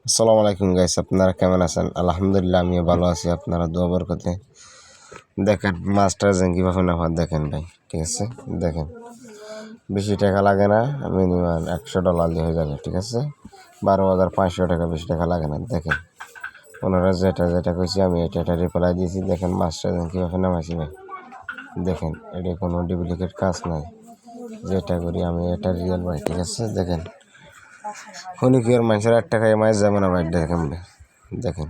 আসসালামু আলাইকুম গাইস, আপনারা কেমন আছেন? আলহামদুলিল্লাহ, আমিও ভালো আছি। আপনারা দোয়া বরকতে দেখেন মাছটা যেন কীভাবে না হয় দেখেন ভাই, ঠিক আছে? দেখেন বেশি টাকা লাগে না, মিনিমাম $100 দিয়ে হয়ে যাবে, ঠিক আছে? 12,500 টাকা, বেশি টাকা লাগে না। দেখেন ওনারা যেটা কইছি আমি এটা রিপ্লাই দিয়েছি। দেখেন মাছটা যেন কীভাবে নামাইছি ভাই, দেখেন এটা কোনো ডুপ্লিকেট কাজ নাই। যেটা করি আমি এটা রিয়েল ভাই, ঠিক আছে? দেখেন কি আর মানুষের 8 টাকায় মাছ যাবে না ভাই। দেখেন ভাই, দেখেন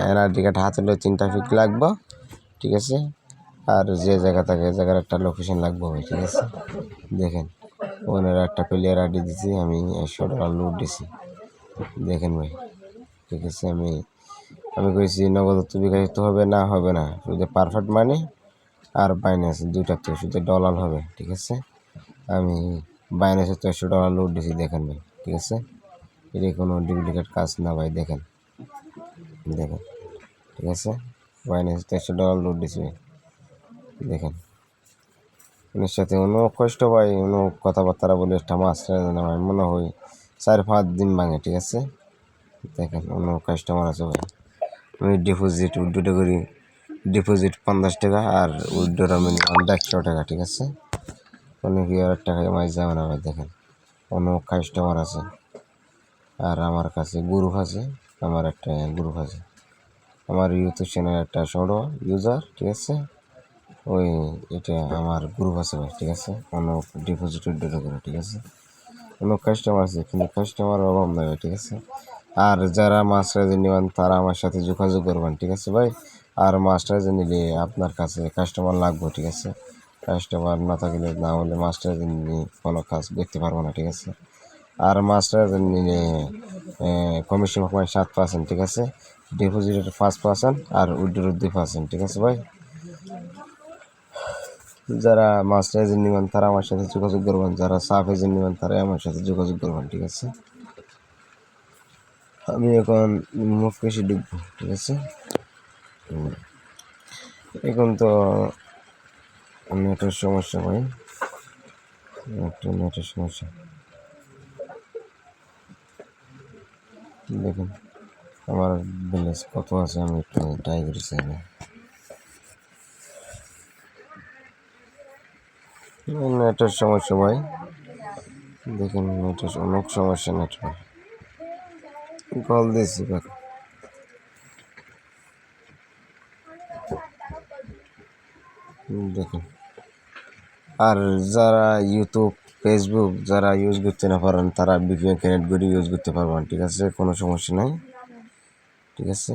এনআরডি কার্ড হাতে লই 3টা ফিট লাগবে, ঠিক আছে? আর যে জায়গা থাকে এই জায়গার একটা লোকেশন লাগবে ভাই, ঠিক আছে? দেখেন ওনার একটা প্লেয়ার আইডি দিছি, আমি $100 লোড দিছি। দেখেন ভাই, ঠিক আছে? আমি কইছি নগদ বিকাশিত হবে না, শুধু পারফেক্ট মানি আর বাইন্যান্স দুইটাতে শুধু ডলার হবে, ঠিক আছে? আমি বাইন্যান্সে $100 লোড দিছি। দেখেন ভাই, ঠিক আছে? এটা কোনো ডুপ্লিকেট কাজ না ভাই। দেখেন দেখেন ঠিক আছে? বাইন্যান্স $100 লোড দিছি। দেখেন উনির সাথে অন্য কষ্ট ভাই, অন্য কথাবার্তা বলে একটা মাছ না ভাই, মনে হয় 4-5 দিন ভাঙে, ঠিক আছে? দেখেন অন্য কাস্টমার আছে ভাই। আমি ডিপোজিট উইথড্র করি, ডিপোজিট 50 টাকা আর উইথড্র মিনিমাম 100 টাকা, ঠিক আছে? কি আর টাকায় মাছ যাবে না ভাই। দেখেন অন্য কাস্টমার আছে আর আমার কাছে গ্রুপ আছে, আমার একটা গ্রুপ আছে, আমার ইউটিউব চ্যানেল একটা ছোট ইউজার, ঠিক আছে? ওই এটা আমার গ্রুপ আছে ভাই, ঠিক আছে? অনেক ডিপোজিট উইথড্র করে, ঠিক আছে? অনেক কাস্টমার আছে কিন্তু কাস্টমার অভাব নাই ভাই, ঠিক আছে? আর যারা মাছটা যে নেবেন তারা আমার সাথে যোগাযোগ করবেন, ঠিক আছে ভাই? আর মাছটা যে নিলে আপনার কাছে কাস্টমার লাগবে, ঠিক আছে? কাস্টমার না থাকলে না হলে মাছটা যে নিলে কোনো কাজ দেখতে পারবো না, ঠিক আছে? আর মাছটা যে নিলে কমিশন 7%, ঠিক আছে? ডিপোজিটের 5% আর উইথড্রোর 2%, ঠিক আছে ভাই? যারা মাস্টার এজেন্ট নেবেন তারা আমার সাথে যোগাযোগ করবেন, যারা সাব এজেন্ট নেবেন তারাই আমার সাথে যোগাযোগ করবেন, ঠিক আছে? আমি এখন মুখ কেশি ঢুকবো, ঠিক আছে? এখন তো নেটের সমস্যা ভাই, একটু নেটের সমস্যা। দেখুন আমার ব্যালেন্স কত আছে, আমি একটু ট্রাই করেছি। নেটের সমস্যা ভাই, দেখুন নেটের অনেক সমস্যা। নেটওয়ার্ক কল দিয়েছি ভাই, দেখুন। আর যারা ইউটিউব ফেসবুক যারা ইউজ করতে না পারেন তারা ভিপিএন কানেক্ট করে ইউজ করতে পারবেন, ঠিক আছে? কোনো সমস্যা নাই, ঠিক আছে?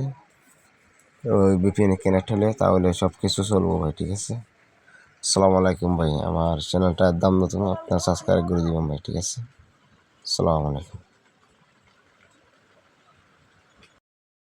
ওই ভিপিএন কানেক্ট হলে তাহলে সব কিছু চলবো ভাই, ঠিক আছে? আসসালামু আলাইকুম ভাই, আমার চ্যানেলটার দাম নতুন, আপনার সাবস্ক্রাইব করে দিবেন ভাই, ঠিক আছে? আসসালামু আলাইকুম।